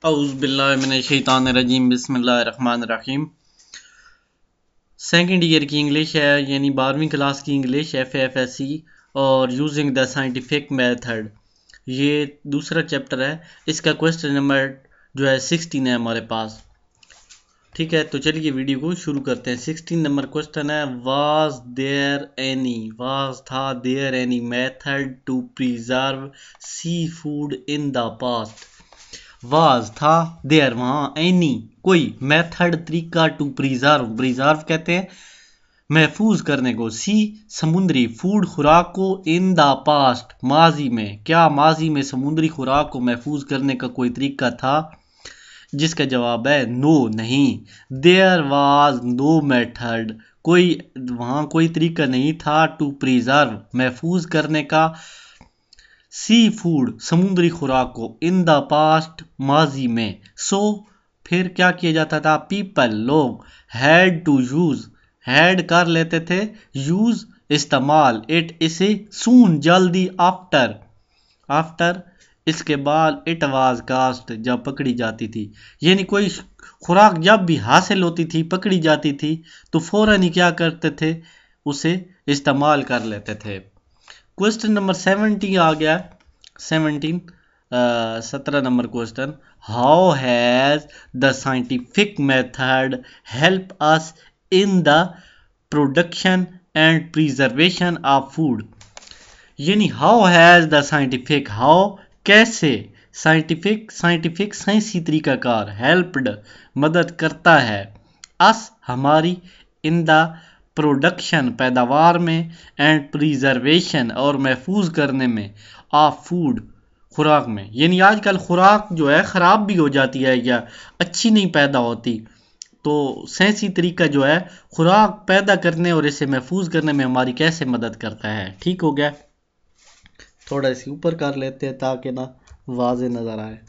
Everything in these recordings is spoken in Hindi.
औज़ुबिल्लाहिमिनश्शैतानिर्रजीम बिस्मिल्लाहिर्रहमानिर्रहीम। सेकंड ईयर की इंग्लिश है, यानी 12वीं क्लास की इंग्लिश FAFSC और यूजिंग द साइंटिफिक मेथड, ये दूसरा चैप्टर है। इसका क्वेश्चन नंबर जो है 16 है हमारे पास। ठीक है, तो चलिए वीडियो को शुरू करते हैं। 16 नंबर क्वेश्चन है, वाज था there any method to preserve seafood in the past. Was था देयर वहाँ, एनी कोई, मेथड तरीका, टू प्रिजर्व कहते हैं महफूज करने को, सी समुद्री, फूड खुराक को, इन द पास्ट माजी में, क्या माजी में समुद्री खुराक को महफूज करने का कोई तरीका था? जिसका जवाब है नो, नहीं। देयर वाज नो मेथड, कोई वहाँ कोई तरीका नहीं था, टू प्रिजर्व महफूज करने का, सी फूड समुद्री खुराक को, इन द पास्ट माजी में। सो फिर क्या किया जाता था? पीपल लोग, हैड टू यूज, हैड कर लेते थे, यूज इस्तेमाल, इट इसे, सून जल्दी, आफ्टर इसके बाद, इट वाज कास्ट जब पकड़ी जाती थी। यानी कोई खुराक जब भी हासिल होती थी, पकड़ी जाती थी, तो फौरन ही क्या करते थे? उसे इस्तेमाल कर लेते थे। क्वेश्चन नंबर 17 आ गया। 17 number question, how has the scientific method help us in the production and preservation of food. यानी how has the scientific, how कैसे, साइंटिफिक साइंसी तरीकाकार, हेल्प्ड मदद करता है, अस हमारी, इन द प्रोडक्शन पैदावार में, एंड प्रिजर्वेशन और महफूज करने में, ऑफ फूड खुराक में। यानी आजकल खुराक जो है ख़राब भी हो जाती है या अच्छी नहीं पैदा होती, तो साइंसी तरीका जो है खुराक पैदा करने और इसे महफूज करने में हमारी कैसे मदद करता है। ठीक हो गया, थोड़ा इसे ऊपर कर लेते हैं ताकि ना वाज़े नज़र आए।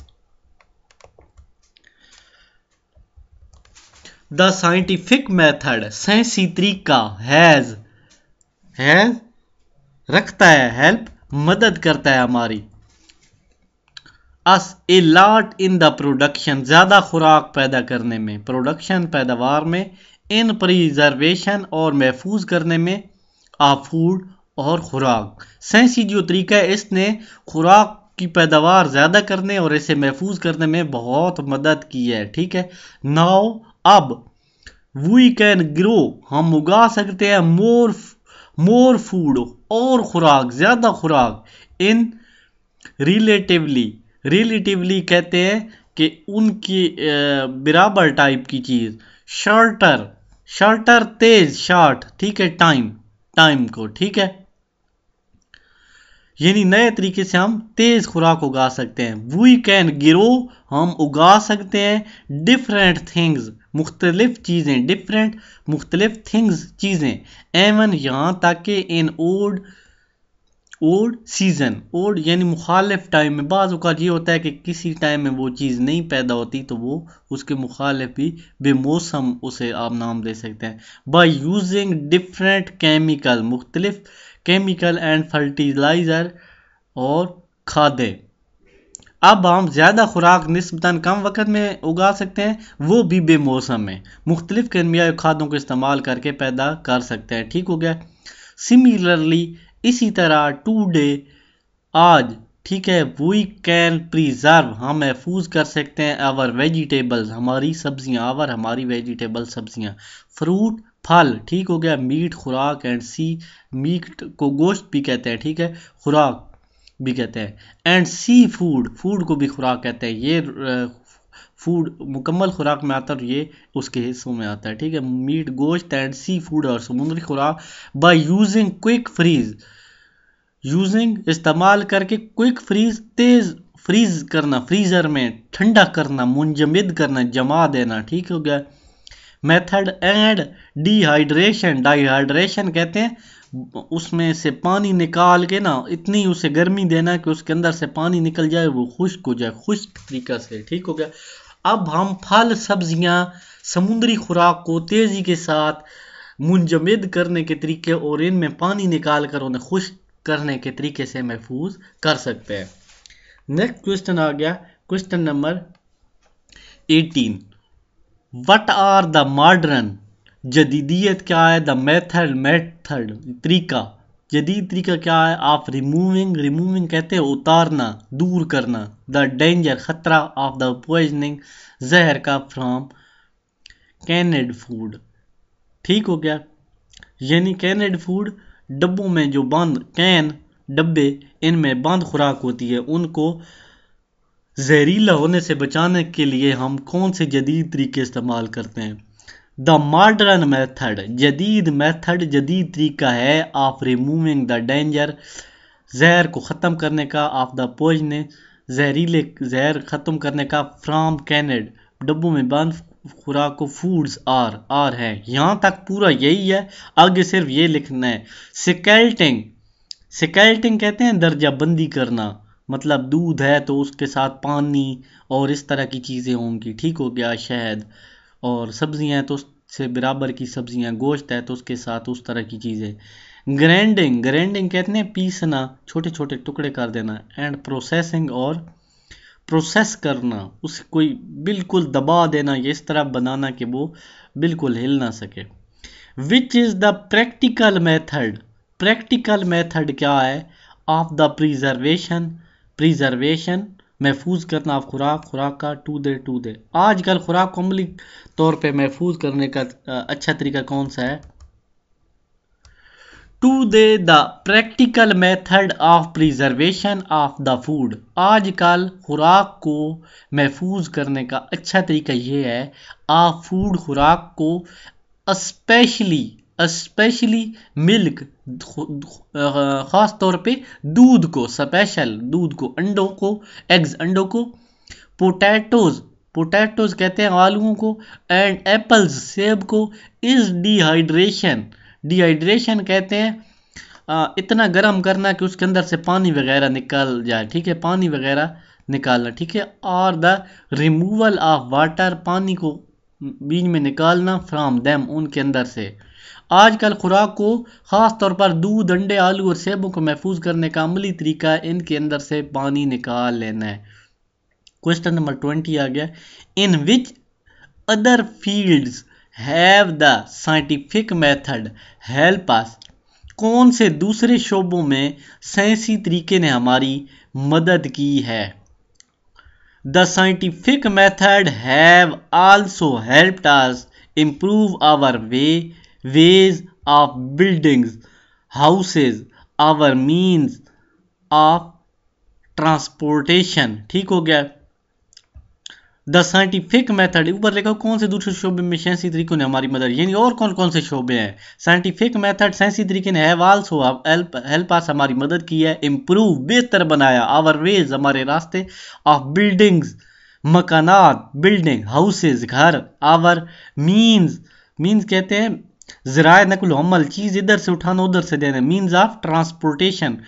द साइंटिफिक मेथड साइंसी तरीका, हैज रखता है, हेल्प मदद करता है हमारी, us a lot in the production ज्यादा खुराक पैदा करने में, प्रोडक्शन पैदावार में, इन प्रिजर्वेशन और महफूज करने में, ऑफ फूड और खुराक। साइंसी जो तरीका है इसने खुराक की पैदावार ज्यादा करने और इसे महफूज करने में बहुत मदद की है। ठीक है, नाउ अब, वी कैन ग्रो हम उगा सकते हैं, मोर फूड और खुराक, ज्यादा खुराक, इन रिलेटिवली कहते हैं कि उनकी बराबर टाइप की चीज, शॉर्टर तेज, शॉर्ट, ठीक है, टाइम को, ठीक है, यानी नए तरीके से हम तेज खुराक उगा सकते हैं। वी कैन ग्रो हम उगा सकते हैं, डिफरेंट थिंग्स मुख्तलिफ चीजें, डिफरेंट मुख्तलिफ थिंग्स चीजें, एवन यहाँ तक कि इन ओड सीजन, ओड यानी मुखालिफ टाइम में। बाज़ औक़ात ये होता है कि किसी टाइम में वो चीज़ नहीं पैदा होती, तो वो उसके मुखालिफ भी बेमौसम उसे आप नाम दे सकते हैं। बाय यूजिंग डिफरेंट केमिकल, मुख्तलिफ केमिकल एंड फर्टिलाइज़र और खादें। अब हम ज़्यादा खुराक निस्बतन कम वक्त में उगा सकते हैं, वो भी बेमौसम में, मुख्तलिफ केमियाई खादों का इस्तेमाल करके पैदा कर सकते हैं। ठीक हो गया। सिमिलरली इसी तरह, टूडे आज, ठीक है, वी कैन प्रिजर्व हम महफूज कर सकते हैं, आवर वेजिटेबल्स हमारी सब्जियां, आवर हमारी वेजिटेबल सब्जियां, फ्रूट फल, ठीक हो गया, मीट खुराक, एंड सी मीट को गोश्त भी कहते हैं, ठीक है, खुराक भी कहते हैं, एंड सी फूड को भी खुराक कहते हैं। ये फूड मुकम्मल खुराक में आता है और ये उसके हिस्सों में आता है। ठीक है, मीट गोश्त एंड सी फूड और समुद्री खुराक। By using quick freeze, using इस्तेमाल करके, क्विक फ्रीज तेज फ्रीज करना, फ्रीजर में ठंडा करना, मुंजमद करना, जमा देना। ठीक हो गया। मेथड एंड डिहाइड्रेशन कहते हैं उसमें से पानी निकाल के ना, इतनी उसे गर्मी देना कि उसके अंदर से पानी निकल जाए, वो खुश्क हो जाए, खुश्क तरीका से। ठीक हो गया। अब हम फल सब्जियां समुद्री खुराक को तेजी के साथ मुंजमद करने के तरीके और इनमें पानी निकाल कर उन्हें खुश्क करने के तरीके से महफूज कर सकते हैं। नेक्स्ट क्वेश्चन आ गया, question number 18 what are the modern, जदीदियत क्या है, द मेथड तरीका, जदीद तरीका क्या है, ऑफ रिमूविंग कहते हैं उतारना, दूर करना, द डेंजर खतरा, ऑफ द पॉइजनिंग जहर का, फ्रॉम कैनेड फूड। ठीक हो गया। यानी कैनेड फूड डब्बों में जो बंद कैन डब्बे इनमें बंद खुराक होती है, उनको जहरीला होने से बचाने के लिए हम कौन से जदीद तरीके इस्तेमाल करते हैं। द मॉडर्न मेथड, जदीद मेथड, जदीद तरीका है, ऑफ रिमूविंग द डेंजर, जहर को ख़त्म करने का, ऑफ द पॉइजन, जहरीले जहर ख़त्म करने का, फ्रॉम कैनेड, डब्बों में बंद खुराक को, फूड्स आर है। यहाँ तक पूरा यही है, आगे सिर्फ ये लिखना है। सिकेल्टिंग कहते हैं दर्जा बंदी करना, मतलब दूध है तो उसके साथ पानी और इस तरह की चीज़ें होंगी। ठीक हो गया। शहद और सब्जियां हैं तो उससे बराबर की सब्जियां, गोश्त है तो उसके साथ उस तरह की चीज़ें। ग्राइंडिंग कहते हैं पीसना, छोटे छोटे टुकड़े कर देना। एंड प्रोसेसिंग और प्रोसेस करना, उसे कोई बिल्कुल दबा देना, ये इस तरह बनाना कि वो बिल्कुल हिल ना सके। Which is the practical method, practical method क्या है, ऑफ द प्रिजर्वेशन महफूज करना, ऑफ खुराक का, टू दे। आजकल खुराक को अमली तौर पे महफूज करने का अच्छा तरीका कौन सा है। Today the practical method of preservation of the food, आजकल खुराक को महफूज करने का अच्छा तरीका ये है, ऑफ फूड खुराक को, स्पेशली मिल्क खास तौर पे दूध को, स्पेशल दूध को, अंडों को, एग्स अंडों को, पोटैटोज कहते हैं आलूओं को, एंड एप्पल्स सेब को, इज डिहाइड्रेशन कहते हैं इतना गर्म करना कि उसके अंदर से पानी वगैरह निकल जाए। ठीक है, पानी वगैरह निकालना। ठीक है। और द रिमूवल ऑफ वाटर, पानी को बीच में निकालना, फ्रॉम देम उनके अंदर से। आजकल खुराक को खास तौर पर दूध, अंडे, आलू और सेबों को महफूज करने का अमली तरीका इनके अंदर से पानी निकाल लेना है। क्वेश्चन नंबर 20 आ गया। In which other fields have the scientific method help us, कौन से दूसरे शोबों में साइंसी तरीके ने हमारी मदद की है। The scientific method have also helped us improve our ways of building houses, our means of transportation। ठीक हो गया। द साइंटिफिक मेथड, ऊपर लिखा कौन से दूसरे शोबे में साइंसी तरीकों ने हमारी मदद, यानी और कौन कौन से शोबे हैं। साइंटिफिक मेथड साइंसी तरीके ने हैव आल्सो हेल्प अस हमारी मदद की है, इम्प्रूव बेहतर बनाया, आवर वेज हमारे रास्ते, ऑफ बिल्डिंग्स मकानात, बिल्डिंग, हाउसेज घर, आवर मीन्स कहते हैं ज़राए नकल हमल, चीज़ इधर से उठाना उधर से देना, मीन्स ऑफ ट्रांसपोर्टेशन,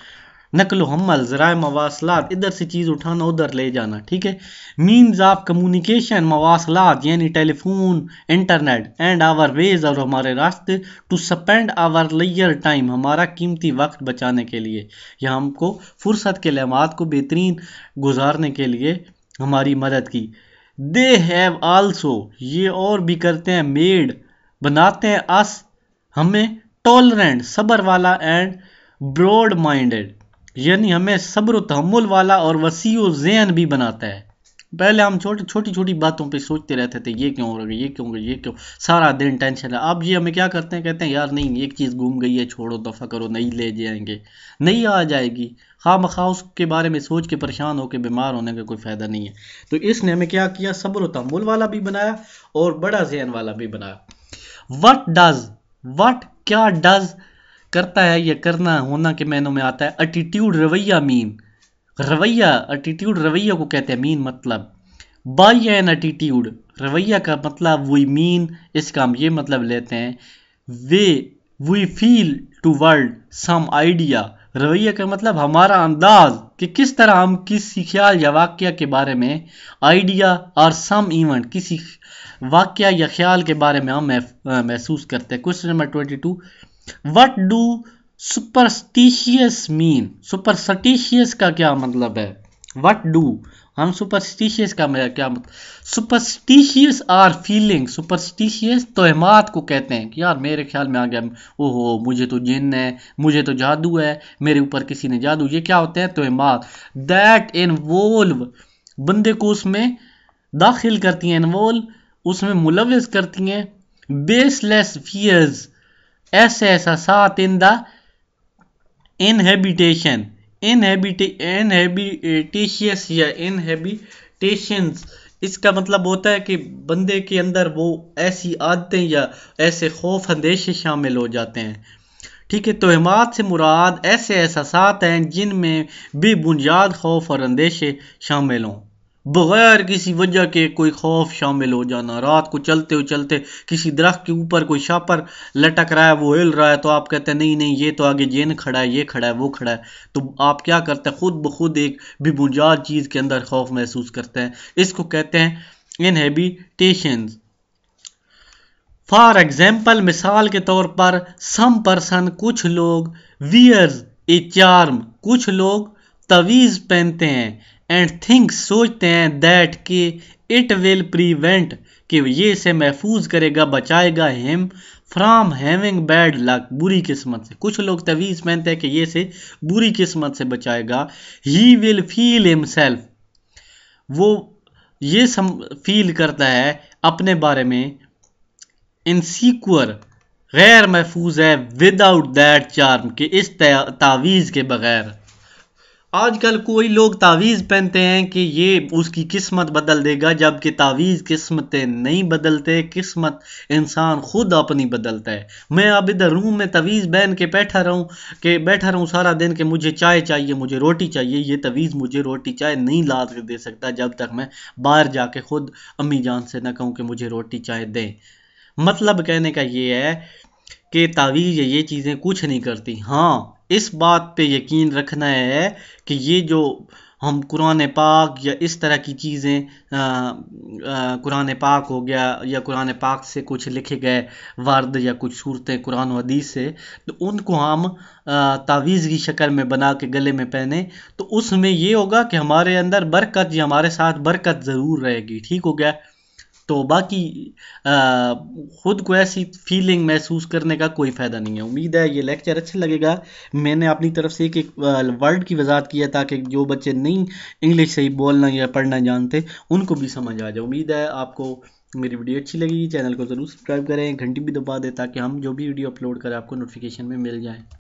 नकल हमल ज़राए मवासलात, इधर से चीज़ उठाना उधर ले जाना। ठीक है। मीन्स ऑफ कम्युनिकेशन, मवासलात यानी telephone, internet, and our ways और हमारे रास्ते, टू स्पेंड आवर लेयर टाइम हमारा कीमती वक्त बचाने के लिए, या हमको फुर्सत के लम्हात को बेहतरीन गुजारने के लिए हमारी मदद की। दे हैव आल्सो, ये और भी करते हैं, मेड बनाते हैं, अस हमें, टॉलरेंट सब्र वाला, एंड ब्रॉड माइंडेड यानी हमें सब्र तहम्मुल वाला और वसीओ ज़हन भी बनाता है। पहले हम छोटी छोटी बातों पे सोचते रहते थे, ये क्यों हो रहा है, ये क्यों, सारा दिन टेंशन है। अब ये हमें क्या करते हैं, कहते हैं यार नहीं, एक चीज़ घूम गई है, छोड़ो, दफा करो, नहीं ले जाएंगे, नहीं आ जाएगी, खामखा उसके बारे में सोच के परेशान होकर बीमार होने का कोई फ़ायदा नहीं है। तो इसने हमें क्या किया, सब्र तहम्मुल वाला भी बनाया और बड़ा ज़हन वाला भी बनाया। वट क्या डज करता है, यह करना होना के मैनों में आता है। एटीट्यूड रवैया, मीन रवैया, एटीट्यूड रवैया को कहते हैं, मीन मतलब। बाई एन एटीट्यूड रवैया का मतलब वी मीन, इसका हम ये मतलब लेते हैं। We feel toward some idea, रवैया का मतलब हमारा अंदाज कि किस तरह हम किसी ख्याल या वाक़या के बारे में, आइडिया और सम इवेंट किसी वाक़या या ख्याल के बारे में हम महसूस करते हैं। Question number 22, what do superstitious mean, superstitious का क्या मतलब है। व्हाट डू, हम सुपरस्टिशियस का मेरा क्या मतलब, सुपरस्टिशियस आर फीलिंग, सुपरस्टिशियस तोहमात को कहते हैं कि यार मेरे ख्याल में आ गया, ओहो मुझे तो जिन है, मुझे तो जादू है, मेरे ऊपर किसी ने जादू, ये क्या होते हैं तोहमात। दैट इन्वॉल्व, बंदे को उसमें दाखिल करती हैं, इन्वॉल्व उसमें मुलविस करती हैं, बेसलेस फियर्स, ऐसे एहसासात, इन द इनहेबिटेशन, इनहेबिटेशियस या इनहेबिटेशंस, इसका मतलब होता है कि बंदे के अंदर वो ऐसी आदतें या ऐसे खौफ अंदेशे शामिल हो जाते हैं। ठीक है, तोहमात से मुराद ऐसे एहसासात हैं जिनमें बेबुनियाद खौफ और अंदेशे शामिल हों, बगैर किसी वजह के कोई खौफ शामिल हो जाना। रात को चलते हो चलते किसी दरख्त के ऊपर कोई शापर लटक रहा है, वो हिल रहा है, तो आप कहते हैं नहीं नहीं ये तो आगे जिन खड़ा है, ये खड़ा है, वो खड़ा है, तो आप क्या करते हैं, खुद ब खुद एक बेबुनियाद चीज़ के अंदर खौफ महसूस करते हैं। इसको कहते हैं इनहेबिटेशंस। फॉर एग्जाम्पल, मिसाल के तौर पर, सम पर्सन, कुछ लोग, वियर्स ए चार्म, कुछ लोग तवीज़ पहनते हैं, एंड थिंक्स, सोचते हैं, दैट कि इट विल प्रिवेंट, कि ये इसे महफूज करेगा, बचाएगा, him from having bad luck, बुरी किस्मत से। कुछ लोग तवीज़ पहनते हैं कि ये से बुरी किस्मत से बचाएगा। ही विल फील हिमसेल्फ, वो ये फील करता है अपने बारे में, इनसिक्योर, गैर महफूज है, विदाउट दैट चार्म, कि इस तावीज़ के बगैर। आजकल कोई लोग तावीज़ पहनते हैं कि ये उसकी किस्मत बदल देगा, जबकि तावीज़ किस्मतें नहीं बदलते, किस्मत इंसान खुद अपनी बदलता है। मैं अब इधर रूम में तावीज़ पहन के बैठा रहूं सारा दिन कि मुझे चाय चाहिए, मुझे रोटी चाहिए, ये तावीज़ मुझे रोटी चाय नहीं ला के दे सकता जब तक मैं बाहर जाके खुद अम्मी जान से ना कहूँ कि मुझे रोटी चाय दें। मतलब कहने का ये है कि तावीज़ ये चीज़ें कुछ नहीं करती। हाँ, इस बात पे यकीन रखना है कि ये जो हम कुरान पाक या इस तरह की चीज़ें, कुरान पाक हो गया या कुरान पाक से कुछ लिखे गए वर्द या कुछ सूरतें कुरान व हदीस से, तो उनको हम तावीज़ की शक्ल में बना के गले में पहने, तो उसमें ये होगा कि हमारे अंदर बरकत या हमारे साथ बरकत ज़रूर रहेगी। ठीक हो गया। तो बाकी खुद को ऐसी फीलिंग महसूस करने का कोई फ़ायदा नहीं है। उम्मीद है ये लेक्चर अच्छा लगेगा। मैंने अपनी तरफ से एक वर्ड की वजाहत किया ताकि जो बच्चे नहीं इंग्लिश सही बोलना या पढ़ना जानते उनको भी समझ आ जाए। उम्मीद है आपको मेरी वीडियो अच्छी लगेगी। चैनल को ज़रूर सब्सक्राइब करें, घंटी भी दबा दें ताकि हम जो भी वीडियो अपलोड करें आपको नोटिफिकेशन में मिल जाए।